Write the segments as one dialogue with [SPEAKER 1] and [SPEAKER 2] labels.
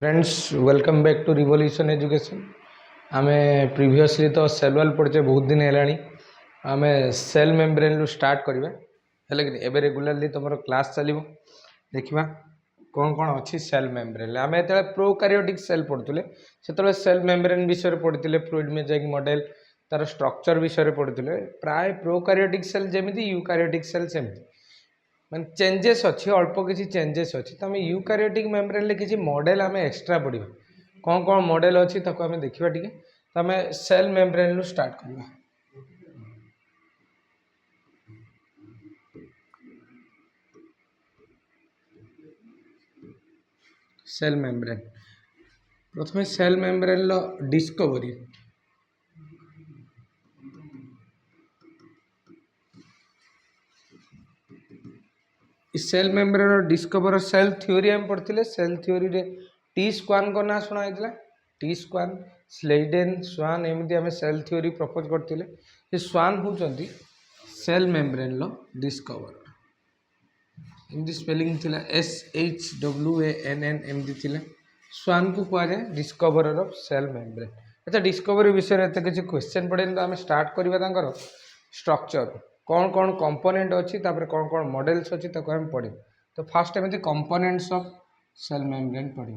[SPEAKER 1] Friends welcome back to revolution education. आमे previously तो cell wall पढ़चे बहुत दिन है आम सेल मेम्ब्रेन रु स्टार्ट करवा है कि एबे रेगुलरली तुम क्लास चलो देखा कौन कौन अच्छी सेल मेम्ब्रेन आम जो प्रोकारियोटिक सेल पढ़ुले से सेल मेम्ब्रेन विषय पढ़ते फ्लूइड मोजाइक मॉडल तार स्ट्रक्चर विषय पढ़ते प्राय प्रोकारियोटिक सेल जमी यूकारियोटिक सेल सेमती मान चेंजेस अच्छी अल्प किसी चेंजेस अच्छी तो आम यूकारियोटिक मेम्ब्रेन किसी मॉडल आम एक्सट्रा पढ़ा कौन कौन मॉडल अच्छी ताको आम देखा टे तो आम सेल मेम्ब्रेन रु स्टार्ट करवा। सेल मेम्ब्रेन प्रथम सेल मेम्ब्रेन लो discovery cell membrane discover cell theory आम पढ़ते सेल थ्योरी रे टी स्क्वान को ना शुणा टी स्क्वान स्लेडेन स्वान एमती आम सेल थ्योरी प्रपोज करते स्वान होती सेल मेम्ब्रेन लो डिस्कवर एमती स्पेलिंग थिला SHWANN एमती थिला स्वान को कह जाए डिस्कवरर ऑफ सेल मेम्ब्रेन। अच्छा डिस्कवरी विषय एत किसी क्वेश्चन पड़े तो आम स्टार्ट करवा स्ट्रक्चर कौन कौन कंपोनेंट अच्छी कौन कौन मॉडल्स अच्छी आम पढ़े तो फास्ट एमती कंपोनेंट्स ऑफ सेल मेम्ब्रेन पढ़े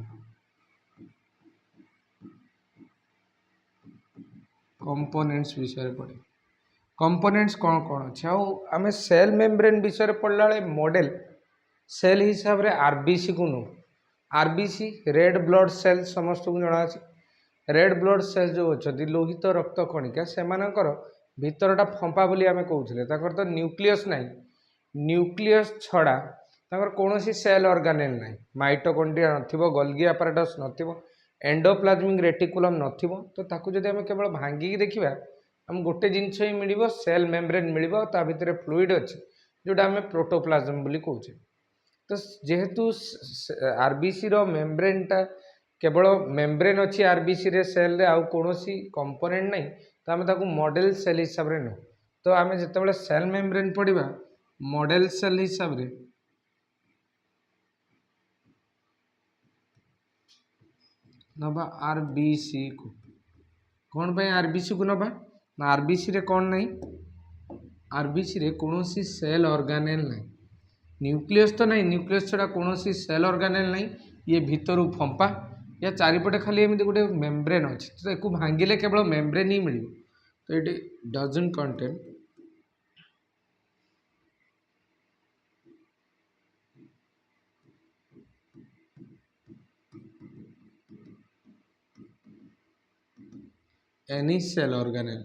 [SPEAKER 1] कंपोनेंट्स विषय पढ़े कंपोनेंट्स कौन कौन अच्छे आम सेल मेम्ब्रेन विषय पढ़ला मॉडल सेल हिसाब रे आरबीसी को नु आरबीसी रेड ब्लड सेल समस्त को जना अच्छे रेड ब्लड सेल जो अच्छा लोहित रक्त कणिका से भितरटा फंपा बोली आम कहते तो न्यूक्लियस ना न्यूक्लियस छड़ा कौन सेल ऑर्गेनेल ना माइटोकॉन्ड्रिया नथिबो गोल्गी apparatus नथिबो एंडोप्लाज्मिक रेटिकुलम नथिबो तो ताकू जदि आम केवल भांगिकी देखिबा आम गोटे जिनस ही मिल सेल मेम्ब्रेन मिल भितर फ्लूइड अच्छे जोटा आम प्रोटोप्लाज्म बोली कहूचे तो जेहेतु आरबीसी रो मेम्ब्रेनटा केवल मेम्ब्रेन अच्छी आरबीसी रे सेल रे आउ कोनोसी कंपोनेंट नहीं तो आम ताकू मॉडल सेल हिसाब रे नु तो आम जितेबाला सेल मेम्ब्रेन पढ़ा मॉडल सेल हिसाब रे नबा आरबीसी को कौन पे आरबीसी को नबा ना आरबीसी रे कौन नहीं आरबीसी रे कोनोसी सेल ऑर्गेनेल नहीं न्यूक्लियस तो नहीं न्यूक्लियस छड़ा कौन सेल ऑर्गेनेल नहीं ये भितर फंपा या चारिपटे खाली एमती गोटे मेम्ब्रेन अच्छे तो एक भांगिले केवल मेम्ब्रेन ही मिल तो ये doesn't contain any cell organelle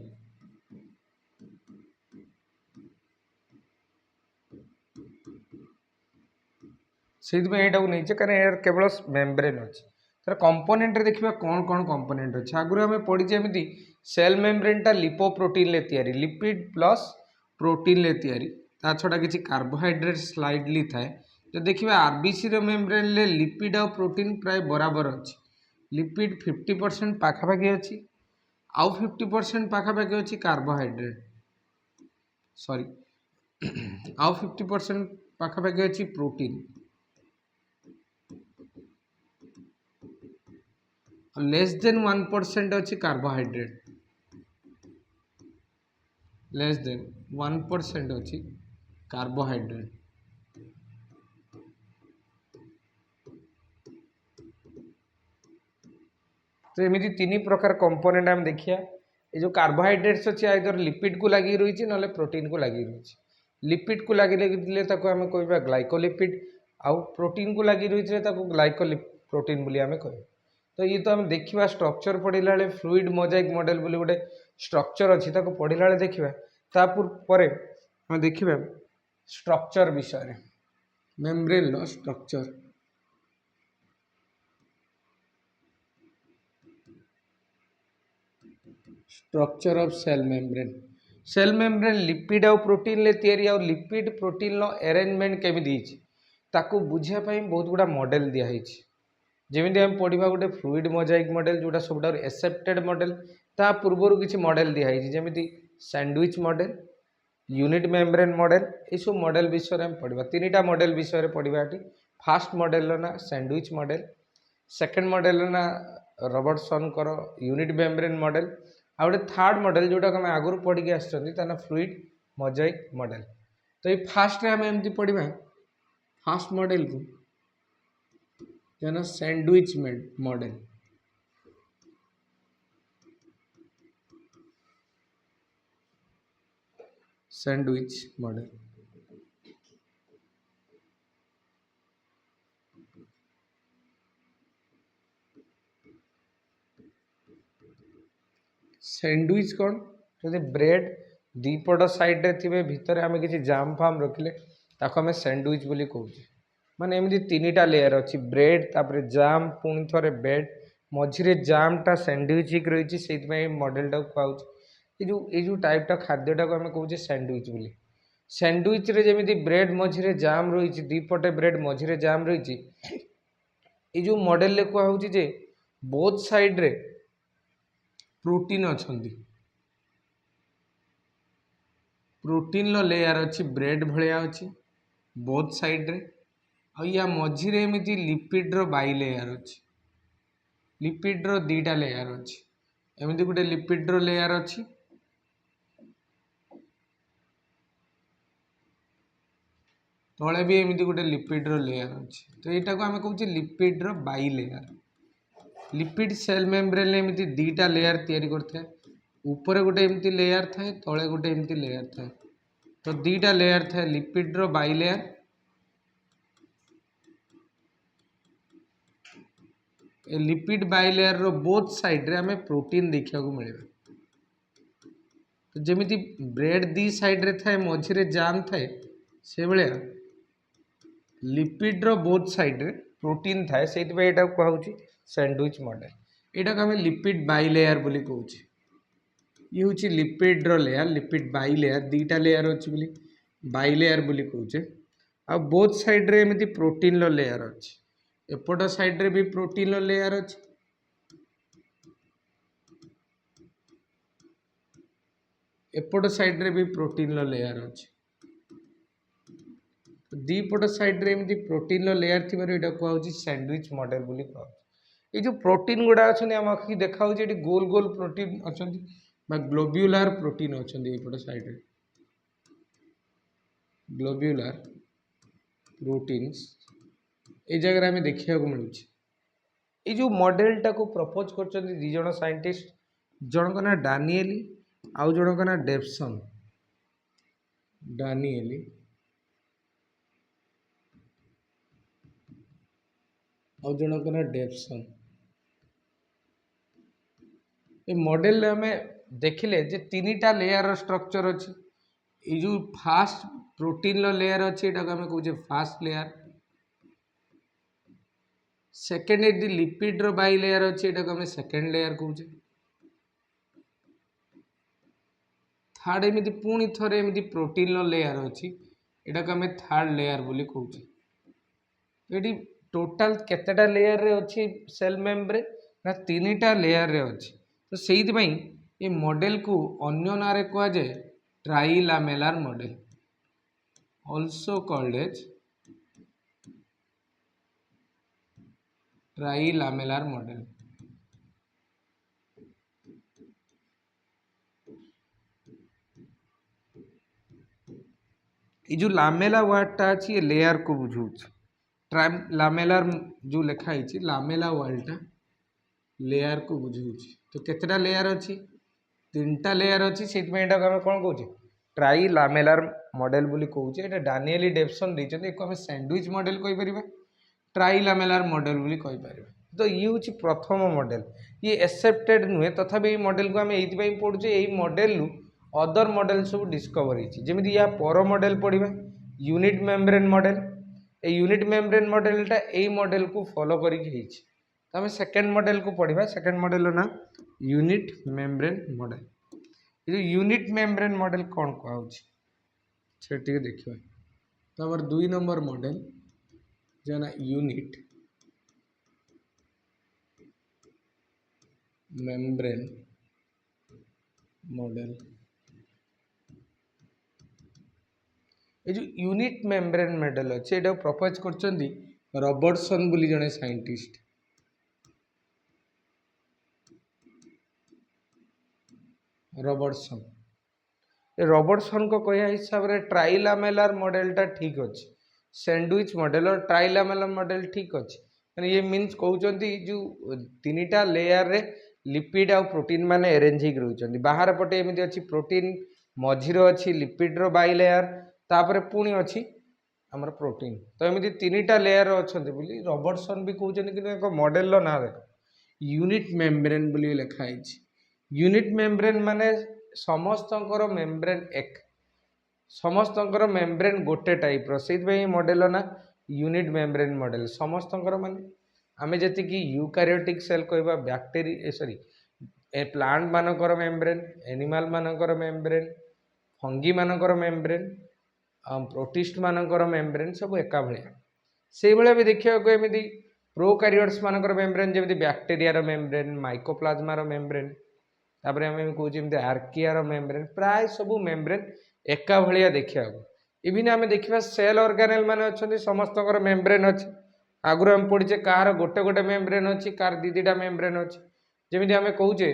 [SPEAKER 1] से नहीं कारण केवल मेम्ब्रेन अच्छे तर कंपोनेंट देखिए कौन कौन कंपोनेंट अच्छे आगुरी आम पढ़ी एमती सेल मेम्ब्रेनटा लिपोप्रोटीन ले तैयारी लिपिड प्लस प्रोटीन ले तैयारी ता छड़ा किसी कार्बोहाइड्रेट स्लाइडली थाए तो देखिए आरबीसी रो मेम्ब्रेन ले लिपिड और प्रोटीन प्राय बराबर अच्छी लिपिड 50% पाखापाखि अच्छी आउ 50% पाखापाखि अच्छी कार्बोहाइड्रेट सॉरी आउ 50% पाखापाखि अच्छी प्रोटीन लेस देन 1% अच्छी कार्बोहाइड्रेट लेस देन 1% अच्छी कार्बोहाइड्रेट तो एमती तीन प्रकार कंपोनेंट आम देखिए ये जो कार्बोहाइड्रेट्स अच्छे आइदर लिपिड को लगी रही ना प्रोटीन को लगी रही लिपिड को लगी आम कह ग्लाइकोलिपिड आउ प्रोटीन को लगी रही ग्लाइको प्रोटीन बोली आम कह तो ये तो आम देखा स्ट्रक्चर पढ़ला फ्लूइड मोजाइक मॉडल बोली गोटे स्ट्रक्चर अच्छी पढ़ला देखा तापर आम देखा स्ट्रक्चर विषय मेम्ब्रेन लो structure structure of cell membrane lipid और प्रोटीन ले तैयारी और लिपिड प्रोटीन लो अरेंजमेंट केमी ताकू बुझापी बहुत गुड़ा मॉडल दिखाई जमी आम पढ़ा गोटे फ्लूइड मोजाइक मॉडल जोटा सब एक्सेप्टेड मॉडल ता पूर्वर किसी मॉडल दिखाई जमी sandwich model unit membrane model ये सब मॉडल विषय में पढ़ा तीन टा मॉडल विषय में पढ़ा फास्ट मॉडल ना सैंडविच मॉडल सेकेंड मॉडल ना रॉबर्टसन कर यूनिट मेम्ब्रेन मॉडल आ गए थर्ड मॉडल जोटा आम आगुरी पढ़ के आसना फ्लूइड मोजाइक मॉडल। तो ये फास्ट आम एमती पढ़ा फास्ट मॉडल को sandwich model. Sandwich model sandwich कौन जो ब्रेड दीपट साइड रे थे भितर आम किसी जाम फाम रखिले आम सैंडविच बोली कहूँ माने एमती तीन टा लेयर अच्छी ब्रेड तापर जाम पुणी थे ब्रेड मझे जामटा सैंडविच रही से मॉडल टाक कहूँ ये टाइपटा खाद्यटा को आम कहे सैंडविच बोली। सैंडविच रे जमी ब्रेड मझे जाम रही दीपटे ब्रेड मझे जाम रही ये मॉडल कहूँ जे बोथ साइड रे प्रोटीन अच्छी प्रोटीन लेयर अच्छी ब्रेड भाया अच्छी बोथ साइड रे या मझिरे एमती लिपिड्र बाई लेयर अच्छी लिपिड्र दीटा लेयर अच्छी एमती गोटे लिपिड्र लेयर अच्छी तले भी एमती गोटे लिपिड्र लेयर अच्छी। तो यहाँ को आम कहे लिपिड्र bilayer. Lipid cell membrane एमती दीटा लेयर तैयारी करथे ऊपर गोटे एमती लेयर थाए तले गोटे एमती लेयर थाए। तो दीटा लेयर थाए लिपिड्र बाई लेयर ए लिपिड बाई लेयर रो बोथ साइड रे आमे प्रोटीन देखा मिले। तो जमीती ब्रेड दी साइड रे थाए मझिरे जाम थाए से भाया लिपिड रो बोथ साइड रे प्रोटीन थाए से कहूँ सैंडविच मॉडल। यहाँ को आम लिपिड बाई लेयर बोली कहूँ ये हूँ लिपिड रो लेयर लिपिड बाई लेयर दीटा लेयर अच्छी बोली बाई लेयर बोली कहूचे। आ बोथ साइड रे एमती प्रोटीन रो लेयर अच्छी एपट साइड रे भी प्रोटीन रो लेयर अच्छी एपट साइड रे भी प्रोटीन रो लेयर अच्छी। दीपट साइड रे एमती प्रोटीन रो लेयर थी कहूँ सैंडविच मॉडल बोली कहूँ। ये जो प्रोटीन गुड़ा अच्छे आम आखि देखा ये गोल गोल प्रोटीन अच्छा ग्लोब्यूलर प्रोटीन अच्छा एपट साइड रे ग्लोब्यूलर प्रोटीन्स ये जगह आम देखा मिलूँ। ये जो मॉडलटा को प्रपोज कर दी जन साइंटिस्ट जनक ना डानिएली आउ जनक ना डेप्सन डानिएली आउ जनक ना डेप्सन। ये मॉडल आम देखिले जे तीन टा लेयर स्ट्रक्चर अच्छी ये जो फास्ट प्रोटीन लेयर अच्छी यहाँ आम कहे फास्ट लेयर सेकेंड ये लिपिड बाई लेयर अच्छी यहाँ आम सेकेंड लेयर कहे थर्ड एमती पुणी थे एमती प्रोटीन लेयर अच्छी यहाँ को आम थर्ड लेयर बोली कहूँ। ये टोटाल केतेटा लेयर रे अच्छी सेल मेम्ब्रेन ना तीन टा लेयर रे अच्छी। तो से ये मॉडल को अन्य ना रे कह जाए trilamellar model also called as trilamellar model. ये जो लामेला वर्डटा अच्छी ये लेयर को बुझाऊँ लामेलार जो लिखाई लामेला वर्डटा लेयर को बुझाऊँ। तो केतेटा लेयर अच्छी तीन टा लेयर अच्छी से आम कौन कहे ट्राइलामेलार मॉडल बोली कहूँ। ये डानिएली डेप्सन देते आम सैंडविच मॉडल कहीपर ट्राइलामेलार मॉडल बोली कहीपर। तो ये हूँ प्रथम मॉडल ये एक्सेप्टेड नुहे तथापि ये मॉडल को आम ये पढ़ुचे यही मॉडल अदर मॉडल सब डिस्कवर होती या पर मॉडल पढ़ा unit membrane model a unit membrane मॉडलटा यही मॉडल को फॉलो करके तो आम सेकेंड मॉडल को पढ़ा सेकेंड मॉडल ना यूनिट मेम्ब्रेन मॉडल। ये यूनिट मेम्ब्रेन मॉडल कौन कहूँ देखिए। तो आम 2 नंबर मॉडल जो ना यूनिट मेम्ब्रेन मॉडल। ये जो यूनिट मेम्ब्रेन मॉडल अच्छे ये प्रपोज कर रॉबर्टसन बोली जड़े साइंटिस्ट रॉबर्टसन रॉबर्टसन को कह हिसाब से ट्राइलामेलार मॉडलटा ठीक अच्छे सैंडविच मॉडल और ट्राइलामेलार मॉडल ठीक अच्छे मैंने ये मीन्स कहते जो 3टा लेयर रे लिपिड आ प्रोटीन माने अरेंज हो रही बाहर पटे एमती अच्छी प्रोटीन मझीर अच्छी लिपिड रो बाई लेयर तापर पुणी अच्छी आमर प्रोटीन तो एमती 3टा लेयर अच्छा रॉबर्टसन भी कहते कि एक मॉडल ना देख यूनिट मेम्ब्रेन बोली लिखाई यूनिट मेम्ब्रेन माने समस्तंकर मेम्ब्रेन एक समस्तंकर मेम्ब्रेन गोटे टाइप रो मॉडल ना यूनिट मेम्ब्रेन मॉडल समस्तंकर माने आमे जति यूकारियोटिक सेल कहबा बैक्टेरिया सॉरी ए प्लांट मानकर मेम्ब्रेन एनिमल मानकर मेम्ब्रेन फंगी मानकर मेम्ब्रेन प्रोटिस्ट मानकर मेम्ब्रेन सब एका भलिया से भलिया भी देखिया को एमिति प्रोकारियोट्स मानकर मेम्ब्रेन जेमिति बैक्टेरिया मेम्ब्रेन माइकोप्लाज्मा मेम्ब्रेन तापर आम कहते आर्कियार मेम्ब्रेन प्राय सब मेम्ब्रेन एका भलिया देखा इवन आम देखा सेल ऑर्गेनेल माने अच्छा समस्त मेम्ब्रेन अच्छे आगुरी आम पढ़े कार गोटे गोटे मेम्ब्रेन अच्छी कार दीटा मेम्ब्रेन अच्छी जमी आम कहे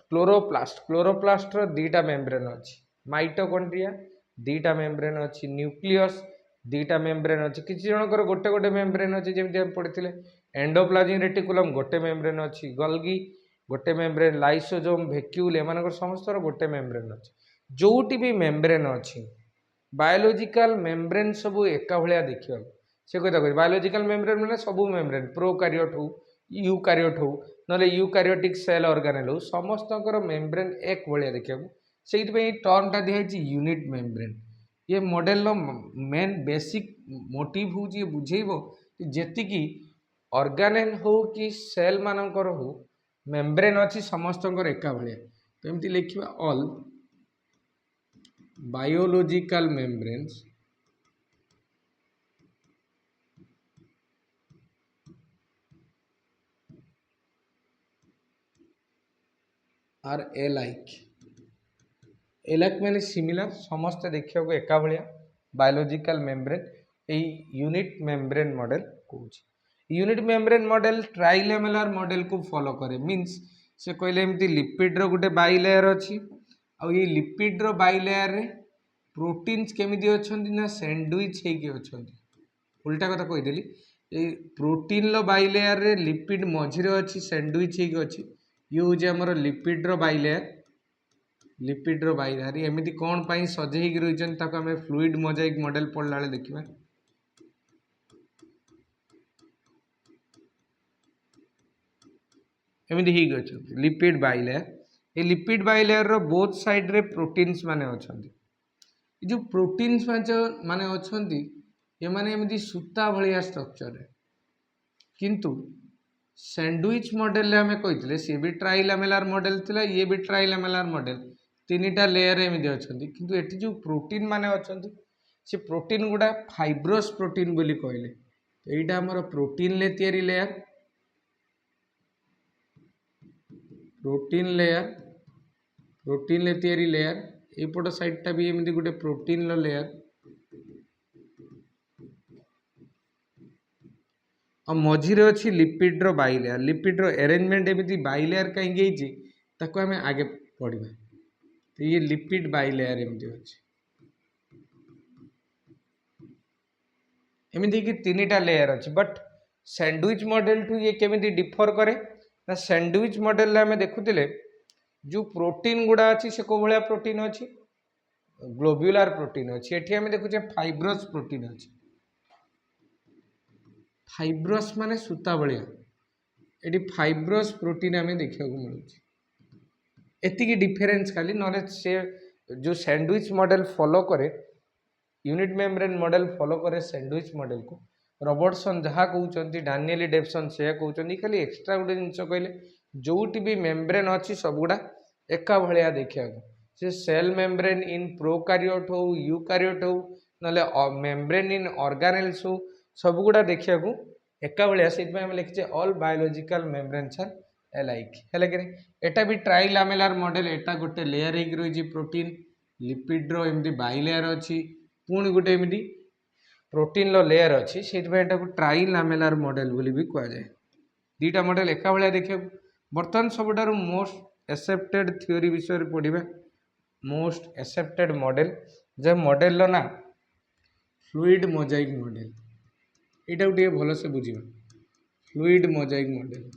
[SPEAKER 1] क्लोरोप्लास्ट दीटा मेम्ब्रेन अच्छी माइटोकॉन्ड्रिया दीटा मेम्ब्रेन अच्छी न्यूक्लियस दीटा मेम्ब्रेन अच्छी किसी जनकर गोटे गोटे मेम्ब्रेन अच्छी जमी आम पढ़ी एंडोप्लाज्मिक रेटिकुलम गोटे मेम्ब्रेन अच्छी गल्गी गोटे मेम्ब्रेन लाइसोजोम वैक्यूल एम समस्त गोटे मेम्ब्रेन अच्छी जोटी भी मेम्ब्रेन अच्छी बायोलॉजिकल मेम्ब्रेन सब एका भलिया देखा से कथा कह बायोलॉजिकल मेम्ब्रेन मैंने सब मेम्ब्रेन प्रोकारियोट हो यूकारियोट हो ना यूकारियोटिक सेल ऑर्गेनेल हो समस्त मेम्ब्रेन एक भलिया देखा से टर्मटा दिखाई यूनिट मेम्ब्रेन ये मॉडल मेन बेसिक मोटिव हूँ ये बुझेब जी ऑर्गेनेल हो कि सेल मानकर हो मेम्ब्रेन अच्छी समस्त एका भलिया तो एमती लिखा all biological membranes are alike मैंने सिमिलर समस्त देखा को एका भलिया बायोलॉजिकल मेम्ब्रेन यही यूनिट मेम्ब्रेन मॉडल कहूँ unit membrane model trilamellar model को फॉलो करे मीन्स से कहले एमती लिपिड रो गोटे बाई लेयर अच्छी आ ये लिपिड रो बाई लेयर रे प्रोटीन्स केमिति अछंती ना सैंडविच हेकी अछंती उल्टा कथा कहीदेली ये प्रोटीन लो बाई लेयर रे लिपिड मझिरे अच्छी सैंडविच हेकी अच्छी ये हूँ आमर लिपिड रो बाई लेयर एमती कौन पाई सजेक रही आम फ्लूइड मोजाइक मॉडल पढ़ला बेले देखा एमती ही लिपिड बाई लेयर ये लिपिड बाई लेयर रो बोथ साइड रे प्रोटीन्स माने अछंती जो प्रोटीन्स माने अछंती ये माने एमती सूता भलिया स्ट्रक्चर है किंतु सैंडविच मॉडल आम कही सी भी ट्राइलामेलार मॉडल थिला ये भी ट्राइलामेलार मॉडल 3टा लेयर एमती अच्छी किंतु एटी जो प्रोटीन माने अच्छी से प्रोटीन गुड़ा फाइब्रस प्रोटीन बोली कहले तो यहाँ आमर प्रोटीन ले तैयारी लेयर प्रोटीन ले तैयारी लेयर एपट साइडटा भी एमती गोटे प्रोटीन लो लेयर और मझीरे अच्छी लिपिड रो बाई लेयर लिपिड रो अरेंजमेंट एमती बाई लेयर कहीं ताको आम आगे पढ़ा तो ये लिपिड बाई लेयर एमती अच्छे एमती कि 3टा लेयर अच्छी बट सैंडविच मॉडल ठू ये केमिति डिफर करे ना सैंडविच मॉडल आम देखुले जो प्रोटीन गुड़ा अच्छी से कौ भाया प्रोटीन अच्छी ग्लोब्युलर प्रोटीन अच्छी एठी आम देखुचे फाइब्रस प्रोटीन अच्छी फाइब्रस माने सूता भाया ये फाइब्रस प्रोटीन आम देखा मिलूँ एतिकी डिफरेन्स खाली ना से जो सैंडविच मॉडल फॉलो करे यूनिट मेम्ब्रेन मॉडल फॉलो करे सैंडविच मॉडल को रॉबर्टसन जहाँ कहते डानिएली डेवसन से कहते खाली एक्सट्रा गोटे जिन कहले जोटी भी मेम्ब्रेन अच्छी सबगुड़ा एका भलिया देखा से सेल मेम्ब्रेन इन प्रोकारियोट हो यूकारियोट हो ना मेम्ब्रेन इन ऑर्गेनेल्स हो सबगुड़ा देखा एका भलिया से लिखिचे all biological membranes are alike है कि एटा भी ट्राइलामेलार मॉडल एटा गोटे लेयर हो रही प्रोटीन लिपिड रो एमती बाई लेयर अच्छी पुणी गोटे एमती प्रोटीन लो लेयर अच्छी से ट्राइलामेलार मॉडल बोली भी कहुए 2टा मॉडल एका भलिया देखा बर्तमान सबुठार मोस्ट एक्सेप्टेड थ्योरी विषय पढ़ा मोस्ट एक्सेप्टेड मॉडल जे मॉडल ना फ्लूइड मोजाइक मॉडल यहाँ गोटे भल से बुझा फ्लूइड मोजाइक मॉडल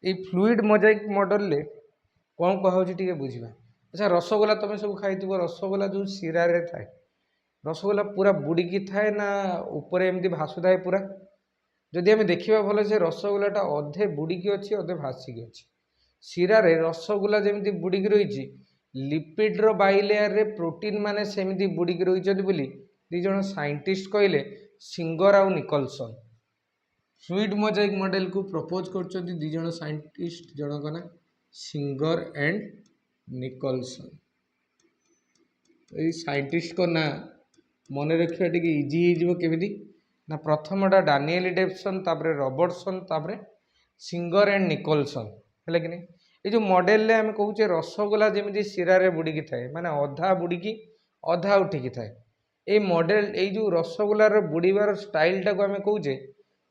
[SPEAKER 1] ये फ्लूइड मोजाइक मॉडल ले कौन कहे बुझा अच्छा रसगोला तुम सब खाई रसगोला जो शिरा रे थाए रसगोला पूरा बुड़ीकी थाए ना ऊपर एमती भासु थाए पूरा जदि आम देखा भल से रसगोलाटा अधे बुड़ीकी अच्छी अधे भासिकी अच्छी शिरा रे रसगोला जमी बुड़ीकी रही लिपिड्र बाइलेयर रे प्रोटीन माने सेमती बुड़ीकी रही बोली दिज साइंटिस्ट कहले सिंगर आउ निकोलसन फ्लूइड मोजाइक मॉडल को प्रपोज कर दिज साइंटिस्ट जनक ना सिंगर एंड निकोलसन ये साइंटिस्ट को ना मन रखा टे इजी होमी ना प्रथमटा डानिएल डेविसन तापर रॉबर्टसन तापर सिंगर एंड निकोलसन है कि नहीं ये जो मॉडल आम कहे रसगोला जमी शिरा रे बुड़ीकी थाए माने अधा बुड़ीकी अधा उठिकी थाए ये मॉडल ये जो रसगोलार बुड़ीबार स्टाइल टाक आम कहे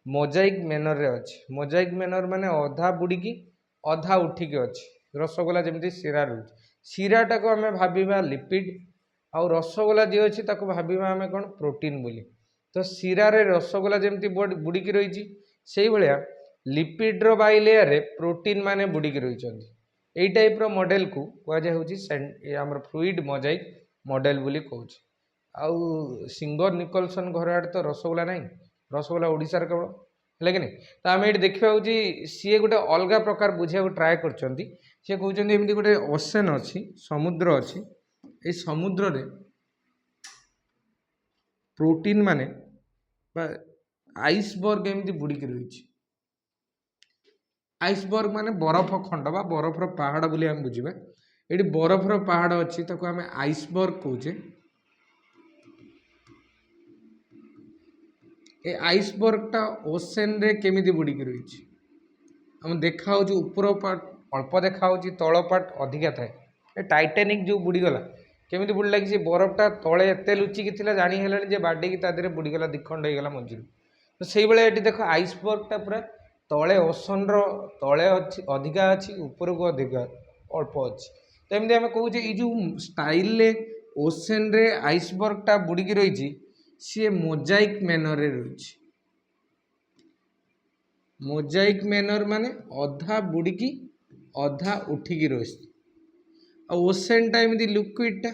[SPEAKER 1] मोजाइक मैनर रे अच्छे मोजाइक मैनर माने अधा बुड़ीकी अधा उठिकी अच्छी रसगोला जमी शिरा रोचे शिराटा को आम भाविबा लिपिड आउ रसगोला जी अच्छी ताको भाविबा आम कौन प्रोटीन बोली तो शिरा रे रसगोला जमी बुड़ीकी रही से भाया लिपिड्र बाइलेयर रे प्रोटीन माने बुड़ीकी रही टाइप रो मॉडल को कहुच्छे फ्लूइड मोजाइक मॉडल बोली कहूँ आउ सिंगर निकोलसन घर आड़े तो रसगोला नहीं रसगोला ओडिशार केवल है कि नहीं तो आम ये देखा सी गोटे अलग प्रकार बुझा ट्राए कर सी कहते एमती गोटे ओसेन अच्छी समुद्र अच्छी ये समुद्र रे प्रोटीन माने आइसबर्ग एमती बुड़ीकी रही आइसबर्ग माने बरफ खंड बा बरफर पहाड़ बोली आम बुझा ये बरफर पहाड़ अच्छी ताको आम आइसबर्ग कहे ए आइसबर्गटा ओसेन रे केमिति बुड़ीकी रही आम देखा ऊपर पार्ट अल्प देखा तल पार्ट अधिका थाए टाइटानिक जो बुड़ीगला केमिति बुड़ला कि बरफटा तले एत लुचिकी थी जानी बाडेकी तादेह बुड़ीगला दिखंड होगा मझी तो से भाई ये देख आइसबर्गटा पूरा तले ओसन तले अधिका अच्छी ऊपर को अधिका अल्प अच्छी तो एमती आम कहे ये जो स्टाइल ओसेन रे आइसबर्गटा बुड़ीकी रही सी मोजाइक मैनर रे रही मोजाइक मैनर माने अधा बुड़ीकी अधा उठिकी रही ओसेनटा एमती लिक्विडटा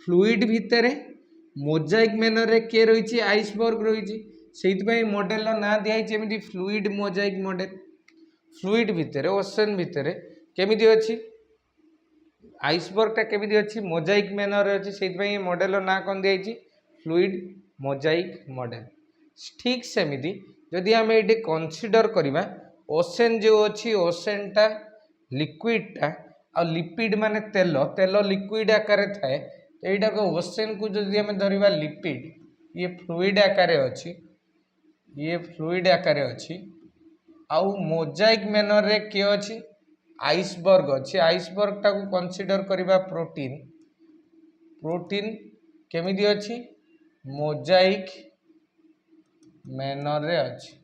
[SPEAKER 1] फ्लूइड भितर मोजाइक मैनर रे के रही आइसबर्ग रही से मॉडल ना दिखाई फ्लूइड मोजाइक मॉडल फ्लूइड भितर ओसेन भितर केमिति अच्छी आइसबर्गटा केमिति अच्छी मोजाइक मैनर अच्छी से मॉडल ना कौन दिखाई फ्लूइड मोजाइक मॉडल ठीक सेमिति जदि आम ये कनसीडर करवा ओसेन जो अच्छी ओसेनटा लिक्विडटा आ लिपिड माने तेल तेल लिक्विड आकार थाए तो यहाँ को ओसेन को जदि आम धरवा लिपिड ये फ्लूइड आकार अच्छी ये फ्लूइड आकार अच्छी आउ मोजाइक मैनर रे के अच्छी आइसबर्ग अच्छी आइसबर्ग टाको कनसीडर करवा प्रोटीन प्रोटीन केमिति अच्छी मोजाइक मैनर रे अच्छी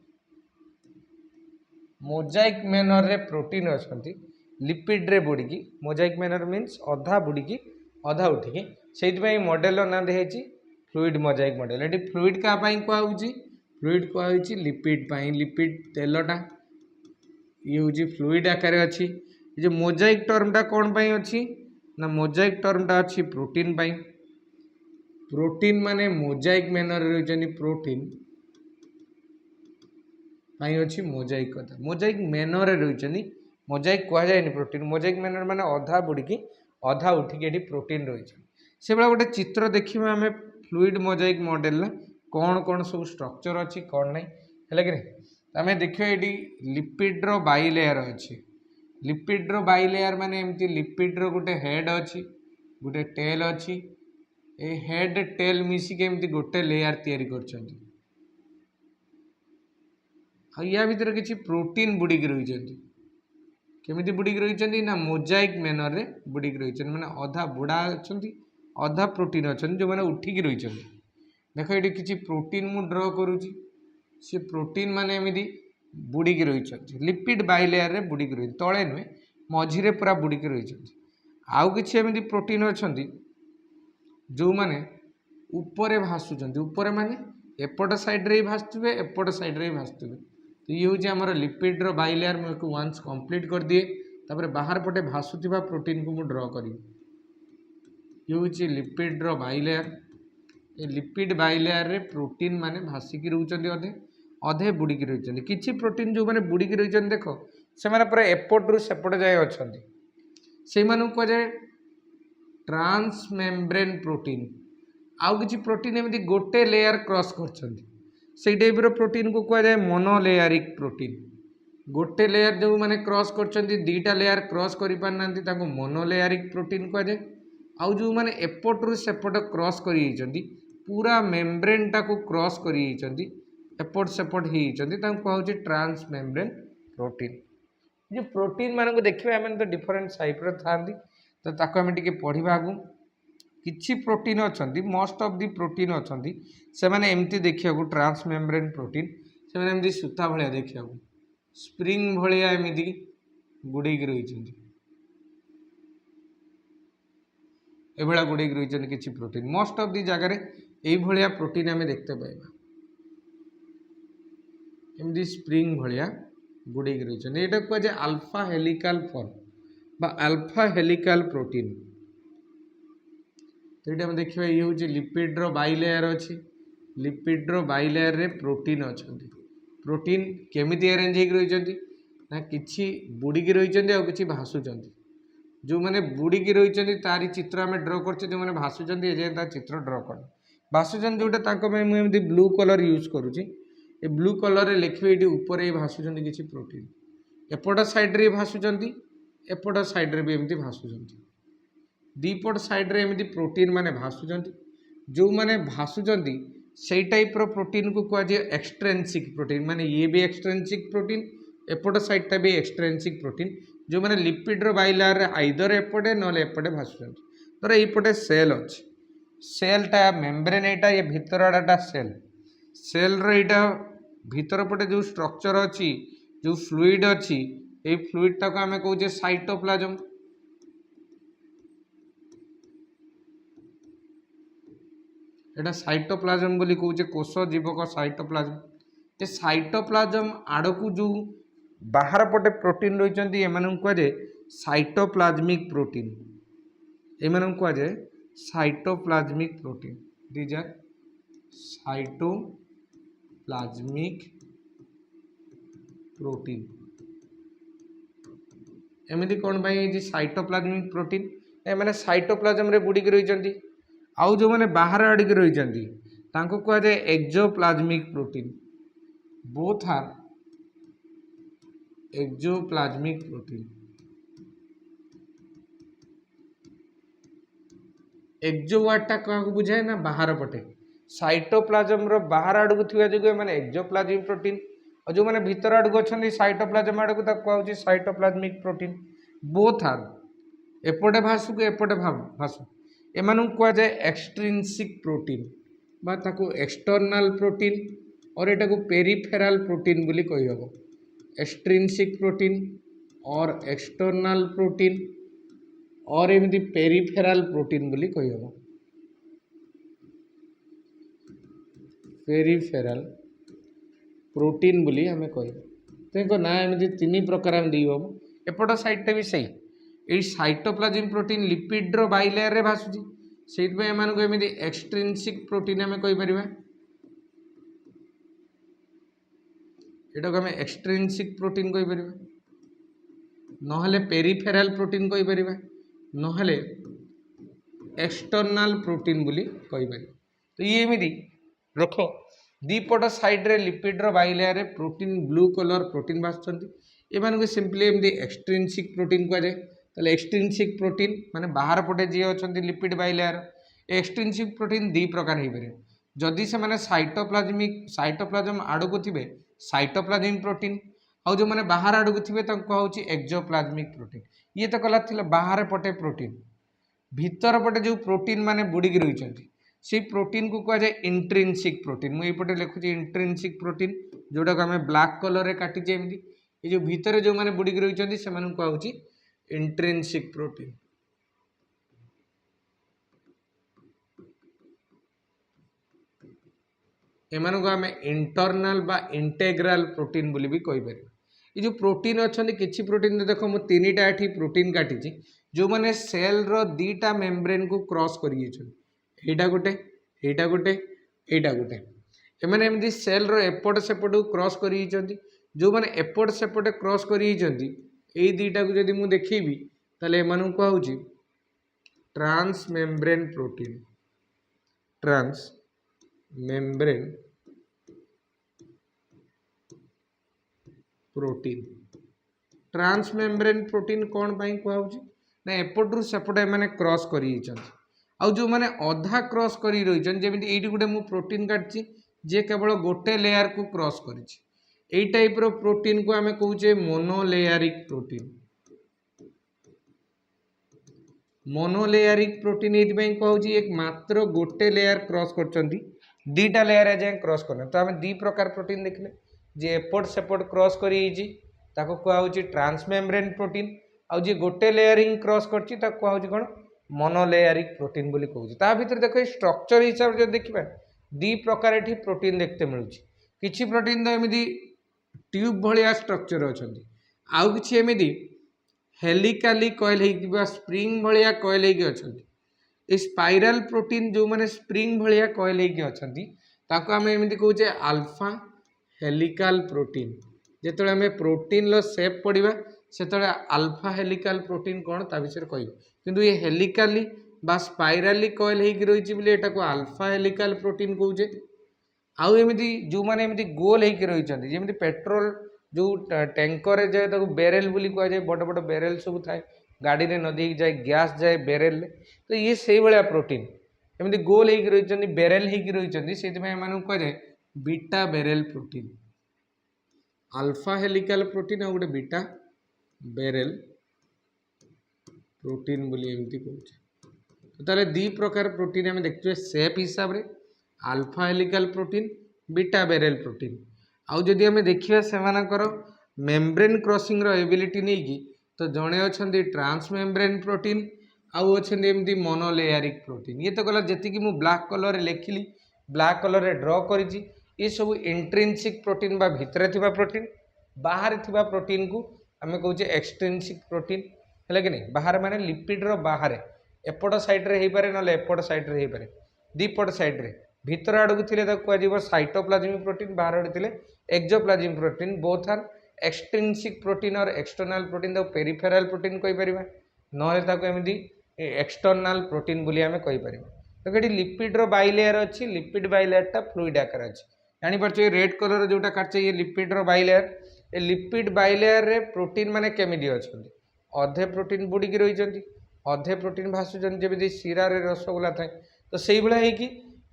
[SPEAKER 1] मोजाइक मैनर रे प्रोटीन अच्छी लिपिड रे बुड़ीकी मोजाइक मैनर मीन्स अधा बुड़ीकी अधा उठिकी से मॉडल ना दिखाई फ्लूइड मोजाइक मॉडल ये फ्लूइड क्या कहुच्छी फ्लूइड कहुच्छी लिपिड लिपिड तेलटा ये हूँ फ्लूइड आकार अच्छी जो मोजाइक टर्मटा कौन अच्छी ना मोजाइक टर्मटा अच्छी प्रोटीन प्रोटीन माने मोजाइक मैनर रही प्रोटीन अच्छी मोजाइक कथा मोजाइक मैनर रही मोजाइक कहुए प्रोटीन मोजाइक मैनर माने अधा बुड़ीकी अधा उठिकी ये प्रोटीन रही से भाई गोटे चित्र देखा आम फ्लूइड मोजाइक मॉडल ना कौन कौन सब स्ट्रक्चर अच्छी कौन ना है कि आम देखिए ये लिपिड्र बाइलेयर अच्छी लिपिड्र बाइलेयर माने एमती लिपिड्र गोटे हेड अच्छी गोटे टेल अच्छी ए हेड टेल मिसिक एमती गोटे लेयर तैयारी करछंती या भीतर किसी प्रोटीन बुड़ीकी रही केमिति बुड़ीकी रही ना मोजाइक मैनर रे बुड़ीकी रही माने अधा बुड़ा अच्छा अधा प्रोटीन अच्छा जो मैंने उठिकी रही देख ये किसी प्रोटीन मु ड्र करुच्ची सी प्रोटीन माने एमती बुड़ीकी रही लिपिड बाइलेयर रे बुड़ीकी रही तले नुहे मझीरे पूरा बुड़ीकी रही आउ कि एमती प्रोटीन अच्छा जो मैंने उपरे भासुचंती उपरे माने एपट साइड रे भासुवे एपट साइड रे भासुवे तो ये हूँ आमर लिपिड बाइलेयर मुझे वन्स कंप्लीट कर दिए तापर बाहर पटे भासुवा प्रोटीन को मुझे ड्र करी ये हूँ लिपिड बाइलेयर ए लिपिड बाइलेयर रे प्रोटीन माने भासिकी रोचंती अधे अधे बुड़ीकी रही किसी प्रोटीन जो मैंने बुड़ीकी रही देख से पूरा एपट रु सेपट जाए अच्छा से कहुए ट्रांसमेम्ब्रेन प्रोटीन आउ किसी प्रोटीन एमती गोटे लेयर क्रॉस कर टाइप प्रोटीन को कहुए मोनोलेयरिक प्रोटीन गोटे लेयर जो मैंने क्रॉस कर दीटा लेयर क्रॉस कर पारना मोनोलेयरिक प्रोटीन कहुए आउ जो मैंने एपट रु सेपट क्रॉस कर पूरा मेम्ब्रेन टाको क्रॉस कर एपट सेपट होती ट्रांसमेम्ब्रेन प्रोटीन जो प्रोटीन मान को देखिए आम तो डिफरेंट टाइप था तो ताको आम टे पढ़ा आगू किछि प्रोटीन अच्छा मोस्ट ऑफ दी प्रोटीन अच्छा से मैंने एमती देखा ट्रांसमेम्ब्रेन प्रोटीन से मैंने एमती सूता भाया देखा स्प्रिंग भाया एमती गुड़ेक रही एभला गुड़ेक रही किछि प्रोटीन मोस्ट ऑफ दी जगह ये प्रोटीन आम देखते पाइबा एमती स्प्रिंग भाया गुड़ेक रही यहाँ कहुए अल्फा हेलिकल फॉर्म बा अल्फा हेलिकल प्रोटीन तो ये देखिए ये हूँ लिपिड बाइलेयर अच्छी लिपिड बाइलेयर रे प्रोटीन अच्छा प्रोटीन केमिति अरेंज हो रही ना कि बुड़ीकी रही कि भासुंट जो मैंने बुड़ीकी रही तारी चित्र आम ड्र कर जो मैंने भासुंट एजाए चित्र ड्र कर भासुंट जोटा मुझे ब्लू कलर यूज करुँची ए ब्लू कलर रे लिखे ये ऊपर भासुंट किसी प्रोटीन एपट साइड रे भासुंट एपट साइड रे भी एमती भासुंट दीपट साइड रे एमती प्रोटीन माने भासुंट जो मैंने भासुंट से टाइप रो प्रोटीन को कहुए एक्सट्रेंसिक प्रोटीन माने ये भी एक्सट्रेंसिक प्रोटीन एपट साइडटा भी एक्सट्रेंसिक प्रोटीन जो मैंने लिपिड बाइलेयर रे आइदर एपटे ना एपटे भासुंट धर यपटे सेल अच्छे सेलटा मेम्ब्रेन एटा ये भितर आड़ाटा सेल सेल रा भितर पटे जो स्ट्रक्चर अच्छी जो फ्लूइड अच्छी ये फ्लूइड टाक आम कहे साइटोप्लाज्म एटा साइटोप्लाज्म बोली कहे कोष जीवक साइटोप्लाज्म ये साइटोप्लाज्म आड़कू जो बाहर पटे प्रोटीन रही एम कहुए साइटोप्लाज्मिक प्रोटीन एम कहुए cytoplasmic protein these are cytoplasmic protein एमती कौन पाई साइटोप्लाज्मिक प्रोटीन मैंने साइटोप्लाज्म रे बुड़ीकी रही आउ जो मैंने बाहर आड़क रही कहुए exoplasmic protein both are exoplasmic protein exo वार्डटा क्या बुझाए ना बाहर पटे साइटोप्लाज्म रो बाहर आड़क थी जो मैंने एक्जोप्लाज्मिक प्रोटीन और जो मैंने भीतर आड़क अच्छा साइटोप्लाज्म आड़क कहूँ साइटोप्लाज्मिक प्रोटीन बोथ आर एपटे भासु को एपटे भासु एम कहुए एक्सट्रिंसिक प्रोटीन बा ताको एक्सटर्नाल प्रोटीन और एटा को पेरिफेराल प्रोटीन बोली कही हम extrinsic protein or external protein और एमती पेरिफेराल प्रोटीन बोली कही हम पेरिफेराल प्रोटीन बोली आम कह ना एमती तीन प्रकार आम दी हम एपट साइडटा भी सही ये साइटोप्लाज्मिक प्रोटीन लिपिड बाइलेयर रे भासुची से एमती एक्सट्रिंसिक प्रोटीन आम कहीपर एटा को आम एक्सट्रिंसिक प्रोटीन कहीपर नहले पेरिफेराल प्रोटीन कहीपर नहले एक्सटर्नाल प्रोटीन बोली कहीपर तो ये एमती रख दीपट साइड रे लिपिड बाइलेयर रे प्रोटीन ब्लू कलर प्रोटीन भासुंट एम सिंपली एमती एक्सट्रिंसिक प्रोटीन कहुए ताले एक्सट्रिंसिक प्रोटीन माने बाहर पटे जी अच्छा लिपिड बाइलेयर एक्सट्रिंसिक प्रोटीन दी प्रकार हो पारे जदि से माने साइटोप्लाज्म आड़क थे साइटोप्लाज्मिक प्रोटीन आउ जो मैंने बाहर आड़क थे कहूँ एक्जोप्लाज्मिक प्रोटीन ये तो कला बाहर पटे प्रोटीन भीतर पटे जो प्रोटीन माने बुड़ीकी रही से प्रोटीन को कह जाए इंट्रिंसिक प्रोटीन। मुझे ये लिखुची इंट्रिंसिक प्रोटीन जोटा को आम ब्लैक कलर रे काटिचे एमती ये जो भितर जो मैंने बुड़िक रही से कहूँ इंट्रिंसिक प्रोटीन। एमान को आम इंटरनाल बा इंटेग्राल प्रोटीन बोली भी कहि परिबा। ये जो प्रोटीन अच्छा किसी प्रोटीन देख मुझे तीन टा ये प्रोटीन काटी जो मैंने सेल रो दीटा मेम्ब्रेन को क्रॉस करा गोटे एटा गोटे एटा गोटे एमाने एमती सेल रो एपट सेपट क्रॉस कर जो मैंने एपट सेपटे क्रॉस कर दीटा को जब मुझे देखी ताले एमानू कहूँ transmembrane protein. Transmembrane protein transmembrane protein कौन पाई कहूँ ना एपटू सेपट एमाने क्रॉस कर जो मैंने अधा क्रॉस कर रही जमी ये गोटे मुझे प्रोटीन काटची जे केवल गोटे लेयर को क्रॉस कर टाइप रो प्रोटीन को आम कहे मोनोलेयरिक प्रोटीन। मोनोलेयरिक प्रोटीन ये कहूँ एक मात्र गोटे लेयर क्रॉस कर दीटा लेयर जाए क्रॉस करना। तो आम दी प्रकार प्रोटीन देखले जे एपट सेपट क्रॉस कर कहूँ ट्रांसमेम्ब्रेन प्रोटीन आउ जी गोटे लेयरिंग क्रॉस कर कहूँ कौन मोनोलेयरिक प्रोटीन बोली कहूँ। ता भीतर देखो स्ट्रक्चर हिसाब से देखा दी प्रकार ये प्रोटीन देखते मिलूँ किसी प्रोटीन तो एमती ट्यूब भाया स्ट्रक्चर अच्छा आउ कि एमती हेलिकाली कॉइल हो स्प्रिंग भाया कॉइल हो स्पाइराल प्रोटीन जो मैंने स्प्रिंग भाया कॉइल हो आम एमती कहे अल्फा हेलिकाल प्रोटीन। जिते आम प्रोटीन सेप पढ़ा से अल्फा हेलिकाल प्रोटीन कौन ता विषय कह किंतु ये हेलिकाली बा स्पाइराली कॉइल हो रही को अल्फा हेलिकाल प्रोटीन कहे। आउ एमती जो मैंने एमती गोल हो रही पेट्रोल जो टैंकर जाए तो बेरेल बोली कह जाए बड़ बड़ बेरेल सब थाए गाड़ी में नदी जाए गैस जाए बेरेल तो ये से भाया प्रोटीन एमती गोल हो रही बेरेल हो रही से कह जाए बीटा बेरेल प्रोटीन। अल्फा हेलिकाल प्रोटीन आ गोटे बीटा बेरेल प्रोटीन बोली एमती कहूँ। तो दी प्रकार प्रोटीन आम देखते सेप हिसाब से अल्फा हेलिकाल प्रोटीन बीटा बेरेल प्रोटीन आउ जदि आम देखा से मेम्ब्रेन क्रॉसिंग एबिलिटी नहीं तो जड़े अच्छा ट्रांस मेम्ब्रेन प्रोटीन आउ अच्छा एमती मोनोलेयरिक प्रोटीन। ये तो गला जी मुझे ब्लैक कलर लेखिली ब्लैक कलर ड्र कर सब इंट्रिंसिक प्रोटीन बा भितर थिबा प्रोटीन बाहर थिबा प्रोटीन को आम कहे एक्सट्रिंसिक प्रोटीन है कि नहीं बाहर माने लिपिड रो बाहर एपट साइड रे पारे ना एपट साइड रे पारे दीपट साइड रे भीतर आड़ को थे कह साइटोप्लाज्मिक प्रोटीन बाहर आड़े थे exoplasmic protein both are extrinsic protein or external protein peripheral protein कहीपर ना एमती एक्सटर्नाल प्रोटीन बोली आम कहीपर। तो ये लिपिड रो बाइलेयर अच्छी लिपिड बाइलेयरटा फ्लूइड आकार अच्छी जानीपार ये रेड कलर जोटा काटे ये लिपिड रो बाइलेयर ए लिपिड बाइलेयर रे प्रोटीन माने केमिति अच्छा अधे प्रोटीन बुड़िकी रही अधे प्रोटीन भाषुचन जमी सीरा रे रसगोला थाए तो से भाई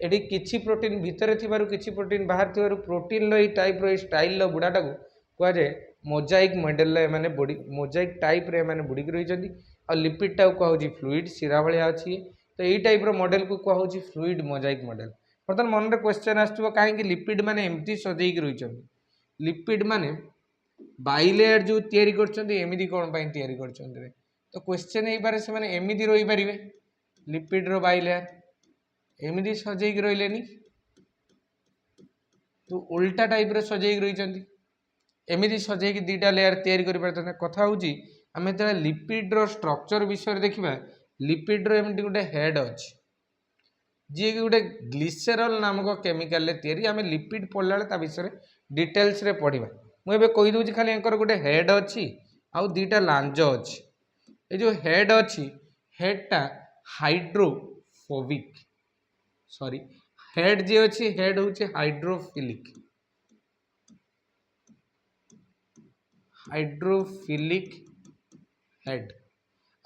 [SPEAKER 1] ये किसी प्रोटीन भितर किसी प्रोटीन बाहर थी प्रोटीन टाइप स्टाइल बुड़ाटा को कह जाए मोजाइक मॉडल मैंने बुड़ी मोजाइक टाइप रे मैंने बुड़िकी रही और लिपिड टा कहूँ फ्लूइड सीरा भाया अच्छी तो यही टाइप मॉडल को कहूँ फ्लूइड मोजाइक मॉडल। बर्तमान मन में क्वेश्चन आसो कहीं लिपिड मैंने एमती सजेक रही लिपिड माने बाइलेयर जो तैयारी करमती कौन कर तो क्वेश्चन हो पारे से एमती रही पारे लिपिड रो बाइलेयर एमती सजेक रही तो उल्टा टाइप रे सजेक रही एमती सजेक दीटा लेयर तैयारी कर कथा हूँ आम जो लिपिड रो स्ट्रक्चर विषय देखा लिपिड रो एमती गोटे हेड अच्छी जी कि गोटे ग्लिसेरल नामक केमिकाल तैयारी आम लिपिड पढ़ला बेले विषय डिटेल्स रे पढ़ा मुझे कहीदे खाली एंकर गोटे हेड अच्छी आउ दीटा लांज अच्छी ये जो हेड अच्छी हेडटा हाइड्रोफोबिक सॉरी हेड जी अच्छी हेड हूँ हाइड्रोफिलिक हाइड्रोफिलिक हेड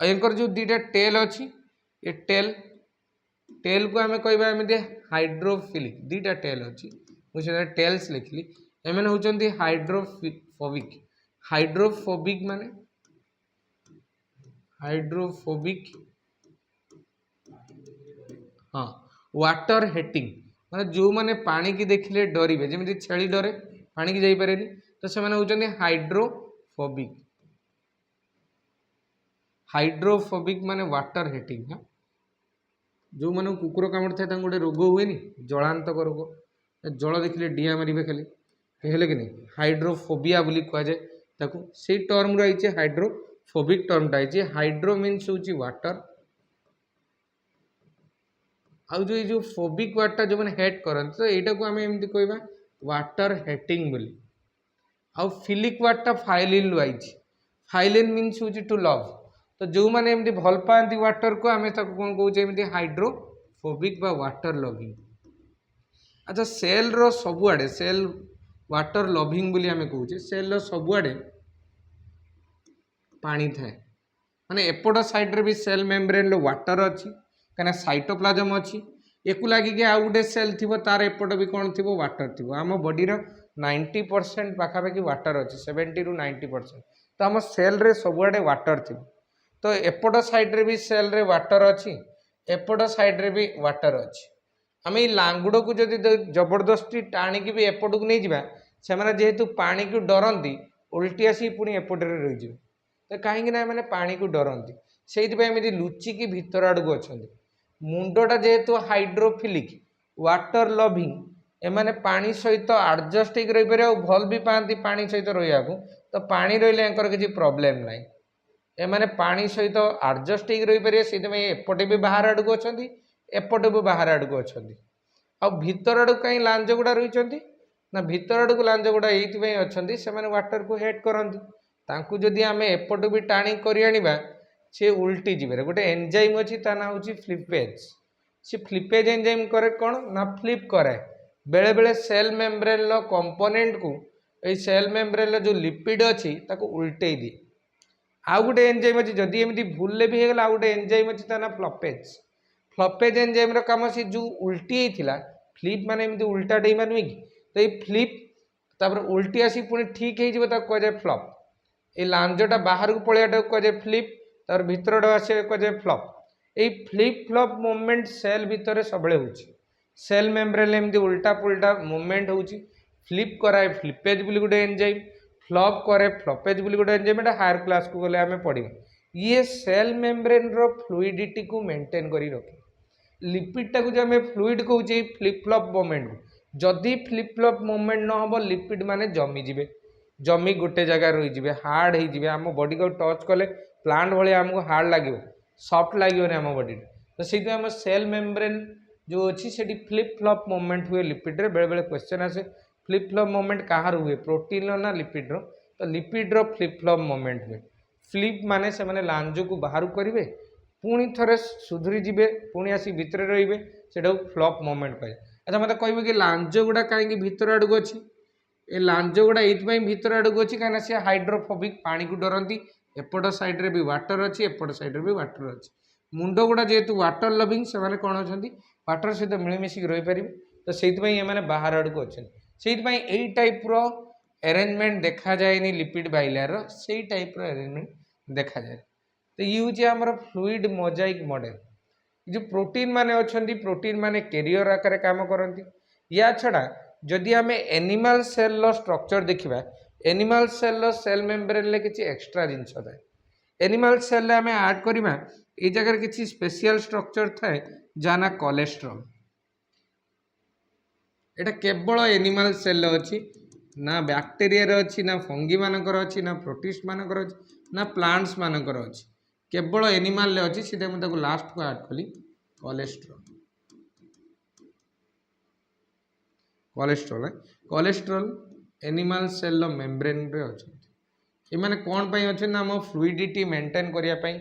[SPEAKER 1] और एंकर जो दीटा टेल अच्छी ये टेल टेल को आम कह एमती हाइड्रोफिलिक दीटा टेल अच्छी मुझे टेल्स लिखली एम होती हाइड्रोफोबिक हाइड्रोफोबिक माने हाइड्रोफोबिक हाँ वाटर हेटिंग माने जो माने पानी की देखिले डरिबे जेମିତି छेली डरे पानी की जाई पारेनी तो से माने होचंदी हाइड्रोफोबिक। हाइड्रोफोबिक माने वाटर हेटिंग। हाँ जो माने कुकुर कामड़ थाए तांको गोटे रोग हुएनी जलांतक रोग जल देखिले डिया मारिबे खाली हेले कि नहीं हाइड्रोफोबिया बोली कह जाए ताकू से टर्म रही हाइड्रोफोबिक टर्मटा है हाइड्रो मीन्स होची वाटर आउ जो फोबिक वाटर जो मैंने हेट करते तो यहाँ को आम एमती कहवा वाटर हेटिंग बोली। आउ फिलिक वाटर फाइलिन लुआई फाइलिन मीन्स हूँ टू लव तो जो मैंने एमती भल पाती वाटर को आम कौन कहे हाइड्रोफोबिक बा वाटर लविंग। अच्छा cell row सबुआडे cell water loving बोली आम कहे सेल रो सबुआडे पानी थाए माने एपट साइड रे भी सेल मेम्ब्रेन रो वाटर अच्छी कहीं साइटोप्लाजम अच्छी एकू लगिक आउ गोटे सेल थी तार एपट भी कौन थी वाटर थी आम बॉडी 90% पाखापाखि वाटर अच्छी 70 ରୁ 90% तो आम सेल रे सबुआडे वाटर थी तो एपट साइड रे भी सेल रे वाटर अच्छी एपट साइड रे भी वाटर अच्छी आम ये लांगुड़ को जब जबरदस्ती टाणिकी भी एपट को नहीं जावा से जेहेतु पानी को डरती उल्टी आसी पुणी एपटे रही तो कहीं मैंने पानी को डरती से लुचिकी भितर आड़ को अच्छा मुंडटा जेहेतु हाइड्रोफिलिक वाटर लविंग एमाने पानी सहित आडजस्ट हो रही पारे भल भी पाती पानी सहित रहा तो पानी रही किसी प्रोब्लेम ना एमाने पानी सहित आडजस्ट हो रही पारे से एपटे भी बाहर आड़ को अच्छा एपटे भी बाहर आड़ को अच्छा आ भितर आड़ कहीं लांज गुड़ा रही ना भितर आड़ को लांज गुड़ा ये अच्छा से वाटर को हेट करती तांकु जदि आम एपटू भी टाणी कर आनिबा से उल्टी जीवे गोटे एंजाइम अच्छी ता ना हूँ फ्लिपेज से फ्लिपेज एंजाइम करे कौन ना फ्लिप करे बेले बेले सेल मेम्ब्रेन लो कंपोनेंट को ये सेल मेम्ब्रेन जो लिपिड अच्छी ताको उल्टे दिए आउ गोटे एंजाइम अच्छी जदि एमती भूल भी होगला आउ गोटे एंजाइम अच्छी ता ना फ्लपेज फ्लपेज एंजाइम काम से जो उल्टी होता फ्लिप माने एमती उल्टा डेमा नुहे कि तो ये फ्लिप तापर उल्टी आसी पुणी ठीक हो कहुए फ्लप ये लांजटा बाहर को पलैया कहुए फ्लिप तार भितर आसे कहुए फ्लप ये फ्लिप फ्लप मूवमेंट सेल भितर सब हो सेल मेम्ब्रेन एमती उल्टा पुल्टा मूवमेंट हो फ्लिप कराए फ्लिपेज बोली गोटे एंजाइम फ्लप करे फ्लपेज बोली गोटे एंजाइम एटा हायर क्लास को गले आम पढ़ा ये सेल मेम्ब्रेन रो फ्लूइडिटी को मेंटेन करी रखे लिपिडटा को जो आम फ्लूइड कहूँ फ्लिप फ्लप मूवमेंट को जदि फ्लिप फ्लप मूवमेंट न हो लिपिड माने जमीजे जमी गोटे जगह रही हार्ड हो आम बॉडी को टच कले प्लांट भाया आमको हार्ड लगे सफ्ट लगे आम बॉडी तो से आम सेल मेम्ब्रेन जो अच्छी से फ्लिप फ्लप मूवमेंट हुए लिपिड्रे बेले बेले क्वेश्चन आसे फ्लिप फ्लप मूवमेंट कहाँ हुए प्रोटीन ना लिपिड्र तो लिपिड्र फ्लिप फ्लप मूवमेंट हुए फ्लिप माने से माने लांज को बाहर करेंगे पुणी थे सुधरी जी पुणी आसी भितर रे से फ्लप मूवमेंट कहे। अच्छा मत कह कि लांज गुड़ा कहीं भितर आड़ को अच्छी ए लांज गुड़ा ये भितर आड़ को अच्छी कहीं सी हाइड्रोफोबिक पानी को डरती एपट साइड्रे भी वाटर अच्छी एपट साइड्रे भी वाटर अच्छी मुंड गुड़ा जेहेतु वाटर लविंग से कौन अच्छा वाटर सहित मिलमिशिक रही पारे तो से बाहर आड़ को अच्छे से टाइप्र अरेंजमेंट देखा जाए लिपिड बाइलेयर से टाइप्र अरेंजमेंट देखा जाए तो ये हूँ आमर फ्लूइड मोजाइक मॉडल जो प्रोटीन माने अच्छा प्रोटीन माने कैरियर आकार काम करती या छड़ा जदि आम एनिमल सेल स्ट्रक्चर देखा एनिमल सेल मेम्ब्रेन किसी एक्स्ट्रा जिनस थाए एनिमल सेल आम आड करवा ये जगह किसी स्पेशल स्ट्रक्चर थाए जहाँ ना कोलेस्ट्रॉल एटा केवल एनिमल सेल अच्छी ना बैक्टेरिया अच्छी ना फंगी मानकर अच्छी ना प्रोटिस्ट मानकर अच्छी ना प्लांट्स मानकर अच्छी केवल एनिमल अच्छी सीधे मुझे लास्ट को ऐड कली cholesterol cholesterol cholesterol animal cell membrane रे अच्छे ये कौन पाई अच्छे ना आम फ्लूइडिटी मेंटेन करने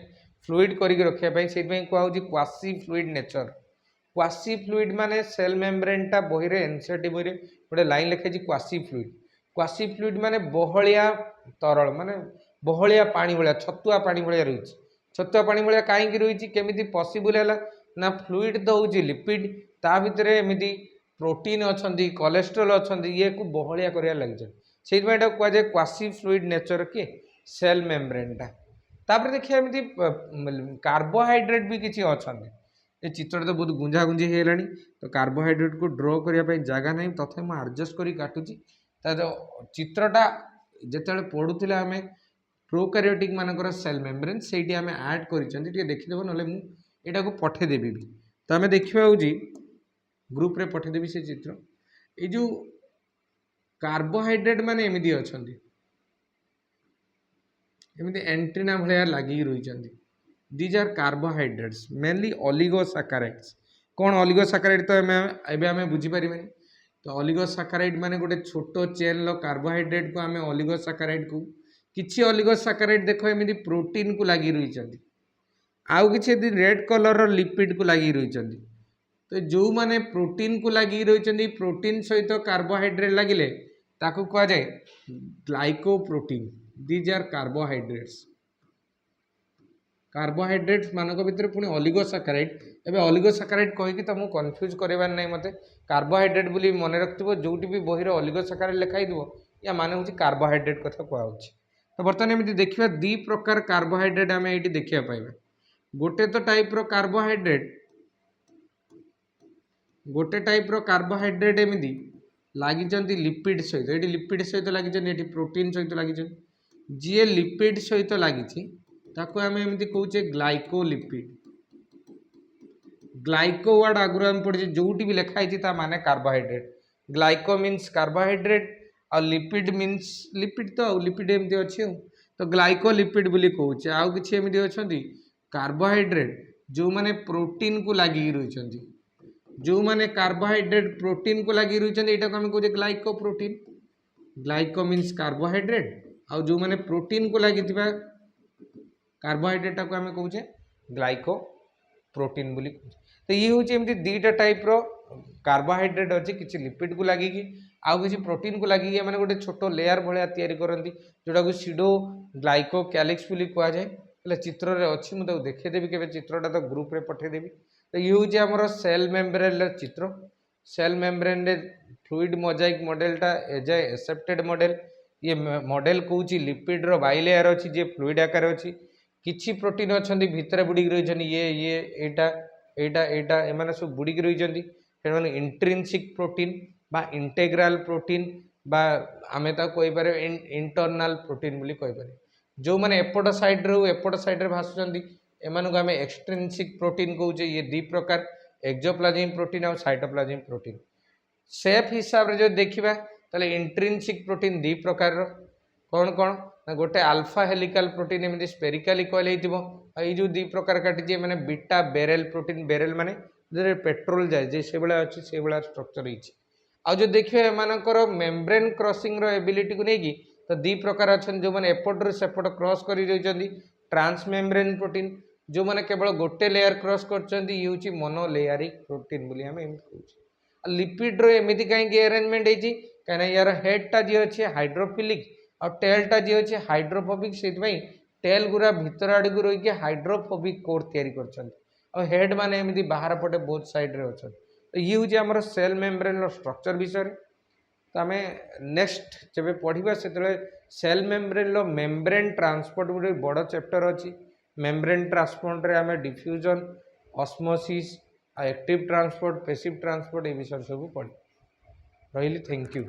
[SPEAKER 1] फ्लूइड करके रखापी से कहूँ quasi fluid nature quasi fluid माने सेल मेम्ब्रेनटा बही रे एनसीईआरटी बही गोटे लाइन लिखाई क्वासी फ्लूइड माने बहलिया तरल माने बहलिया पानी भाया छतुआ पानी भाया रही छतुआ पानी भाया कहीं रही केमी पॉसिबल है ना फ्लूइड तो हूँ लिपिड ता भितर एमती प्रोटीन अच्छा कोलेस्ट्रॉल अच्छा ये को बहलिया कर लगे से कहुए क्वासी फ्लूइड नेचर किए सेल मेम्ब्रेनटा तापर देखिए एमती कार्बोहाइड्रेट भी किसी अच्छा ये चित्र तो बहुत गुंजा गुंजी होगा तो कार्बोहाइड्रेट को ड्र करने जगह ना तथे मुझे आडजस्ट कर काटुची चित्रटा जिते पढ़ुला आम प्रोकारियोटिक मानकर सेल मेम्ब्रेन से आम ऐड कर देखीदेव ना मुझा को पठेदेवी भी तो आम देखा ग्रुप रे पठेदेवी से चित्र ये जो कार्बोहाइड्रेट माने एमती अच्छा एमती एंट्रीना भाया लगी रही दीज आर कार्बोहाइड्रेट्स मेनली ऑलिगोसैकाराइड्स कौन ऑलिगोसैकाराइड तो एबे आमे बुझीपारे तो ऑलिगोसैकाराइड माने गोटे छोट चेन लो कार्बोहाइड्रेट को आमे ऑलिगोसैकाराइड को किछि ऑलिगोसैकाराइड देखो एमती प्रोटीन को लगी रही आउ किछि रेड कलर लिपिड को लगी रही तो जो माने प्रोटीन को लगी रही प्रोटीन सहित कार्बोहाइड्रेट लगिले ताकू कह जाए glycoprotein these are carbohydrates carbohydrates मानक भितर पुणी ऑलिगोसैकाराइड एबे ऑलिगोसैकाराइड कहीकि तुमको कन्फ्यूज करवार नहीं मत कार्बोहाइड्रेट बोली मन रखिथो जोटी भी बही ऑलिगोसैकाराइड लिखाई या माने हूँ कार्बोहाइड्रेट कथा कहूँ तो बर्तमान एमती देखा दी प्रकार कार्बोहाइड्रेट आम ये देखा पाइबा गोटे तो टाइप रो कार्बोहाइड्रेट गोटे टाइप रो कार्बोहाइड्रेट एमती लगी लिपिड सहित ये लिपिड सहित लगी प्रोटीन सहित लगी जी लिपिड सहित लगी ताको आम एमती कहे ग्लाइकोलिपिड ग्लाइको वर्ड आगुरी आम पढ़े जो भी लिखाई माने कार्बोहाइड्रेट ग्लाइको मीन्स कार्बोहाइड्रेट आ लिपिड मीन्स लिपिड तो लिपिड एमती अच्छे तो ग्लाइकोलिपिड बोली कहूँ आउ कि एमती अच्छा कार्बोहाइड्रेट जो माने प्रोटीन को लगी रही जो माने कार्बोहाइड्रेट प्रोटीन को लगी रही यहाँ को आम कहे glyco protein glyco means carbohydrate आउ जो माने प्रोटीन को लगी कार्बोहाइड्रेट को आम कहे ग्लाइको प्रोटीन बोली तो ये हूँ एमती दीटा टाइप रो कार्बोहाइड्रेट अच्छे किसी लिपिड को लगिकी आउ किसी प्रोटीन को लगिकी मैंने गोटे छोट लेयर भाया तैयारी करती जोटा को सीडो ग्लाइको कैलिक्स बोली कह जाए चित्र रे अच्छी मुझे देखदेवी के चित्रटा तो ग्रुप रे पठेदेवी तो ये हूँ आमर सेल मेम्ब्रेन चित्र सेल मेम्ब्रेन रे फ्लूइड मोजाइक मॉडलटा एज ए एक्सेप्टेड मॉडल ये मॉडल कौच लिपिड रो बाइलेयर अच्छी जे फ्लूइड आकार अच्छी किछि प्रोटीन अच्छा भितर बुड़ीक रही ये एटा एटा एटा एमाने सब बुड़ीक रही इंट्रिंसिक प्रोटीन बा इंटेग्राल प्रोटीन बा आमे ता कोई पारे इंटरनल प्रोटीन बोली कोई पारे जो माने एपट साइड रे एपट साइड रे भासुचंदी एमानु को आमे एक्सट्रिंसिक प्रोटीन कहूचे ये दी प्रकार एक्सोप्लाज्मिक प्रोटीन और साइटोप्लाज्मिक प्रोटीन शेप हिसाब रे जो देखिबा ताले इंट्रिंसिक प्रोटीन दी प्रकार रो कौन कौन ना गोटे अल्फा हेलिकल प्रोटीन एमती स्पेरिकाली कॉइल होइतिबो ये जो दी प्रकार काटी माने बीटा बेरेल प्रोटीन बेरेल माने जे पेट्रोल जाए जे से बेला अछि से बेला स्ट्रक्चर हिच आ जो देखिए एमानकर मेम्ब्रेन क्रॉसिंग रो एबिलिटी को नेकी तो दी प्रकार अच्छा जो मैंने एपट रू सेपट क्रॉस कर रही ट्रांस मेम्ब्रेन प्रोटीन जो मैंने केवल गोटे लेयर क्रॉस कर ये मोनो लेयरिक प्रोटीन बोली आम एमती कहूँ लिपिड रो एमती कहीं अरेंजमेंट होती कहीं यार हेडटा जी अच्छे हाइड्रोफिलिक और टेलटा जी अच्छे हाइड्रोफोबिक से टेल गुरा भितर आड़ को रही हाइड्रोफोबिक कोर तैयारी कर हेड माने एमती बाहर पटे बोथ साइड रे अच्छा तो ये हूँ आमर सेल मेम्ब्रेन स्ट्रक्चर विषय तो आम नेक्स्ट जब पढ़ा से सेल मेम्ब्रेन मेम्ब्रेन ट्रांसपोर्ट गोटे बड़ चैप्टर अच्छी मेम्ब्रेन ट्रांसपोर्ट रे आम diffusion osmosis active transport passive transport ये विषय सब पढ़ रही थैंक यू।